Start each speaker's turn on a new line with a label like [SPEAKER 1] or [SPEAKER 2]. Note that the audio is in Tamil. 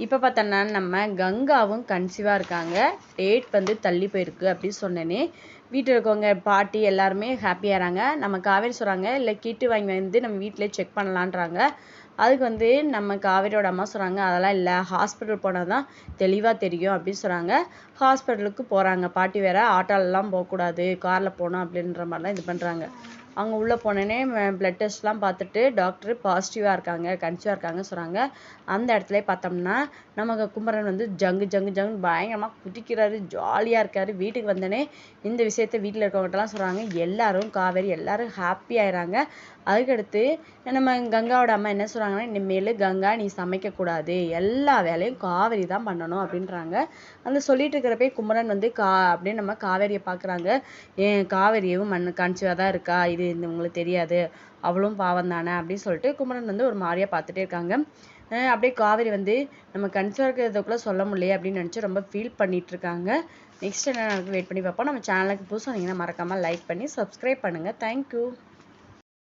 [SPEAKER 1] இப்போ பார்த்தோன்னா நம்ம கங்காவும் கன்சீவாக இருக்காங்க. டேட் வந்து தள்ளி போயிருக்கு அப்படின்னு சொன்னேனே வீட்டில் இருக்கவங்க பாட்டி எல்லாருமே ஹாப்பியாகிறாங்க. நம்ம காவேரி சொல்கிறாங்க இல்லை கிட்டு வாங்கி வந்து நம்ம வீட்டிலே செக் பண்ணலான்றாங்க. அதுக்கு வந்து நம்ம காவேரியோட அம்மா சொல்கிறாங்க அதெல்லாம் இல்லை, ஹாஸ்பிட்டல் போனால் தான் தெளிவாக தெரியும் அப்படின்னு சொல்கிறாங்க. ஹாஸ்பிட்டலுக்கு போகிறாங்க. பாட்டி வேற ஆட்டோலலாம் போகக்கூடாது, காரில் போகணும் அப்படின்ற மாதிரிலாம் இது பண்ணுறாங்க. அவங்க உள்ளே போனோடனே ப்ளட் டெஸ்ட்லாம் பார்த்துட்டு டாக்டர் பாசிட்டிவாக இருக்காங்க, கன்சீவாக இருக்காங்க சொல்கிறாங்க. அந்த இடத்துல பார்த்தோம்னா நமக்கு குமரன் வந்து ஜங்கு ஜங்கு ஜங்குன்னு பயங்கரமாக குதிக்கிறாரு, ஜாலியாக இருக்கார். வீட்டுக்கு வந்தோடனே இந்த விஷயத்த வீட்டில் இருக்கவங்ககிட்டலாம் சொல்கிறாங்க. எல்லாரும் காவேரி எல்லாரும் ஹாப்பி ஆயிடுறாங்க. அதுக்கடுத்து நம்ம கங்காவோட அம்மா என்ன சொல்கிறாங்கன்னா, இனிமேல் கங்கா நீ சமைக்கக்கூடாது, எல்லா வேலையும் காவேரி தான் பண்ணணும் அப்படின்றாங்க. அந்த சொல்லிட்டு இருக்கிறப்பே குமரன் வந்து அப்படியே நம்ம காவேரியை பார்க்குறாங்க. ஏன் காவேரியும் கன்சீவாக தான் இருக்கா, இது உங்களுக்கு தெரியாது, அவளும் பாவம் தானே அப்படின்னு சொல்லிட்டு குமரன் வந்து ஒரு மாதிரியா பார்த்துட்டே இருக்காங்க. அப்படியே காவேரி வந்து நம்ம கன்சீவாக இருக்கிறதுக்குள்ள சொல்ல முடியலையே அப்படின்னு நினச்சி ரொம்ப ஃபீல் பண்ணிட்டு இருக்காங்க. நெக்ஸ்ட் என்ன நடக்குது வெயிட் பண்ணி பார்ப்போம். நம்ம சேனலுக்கு புதுசாக வந்தீங்கன்னா மறக்காமல் லைக் பண்ணி சப்ஸ்கிரைப் பண்ணுங்கள். தேங்க்யூ.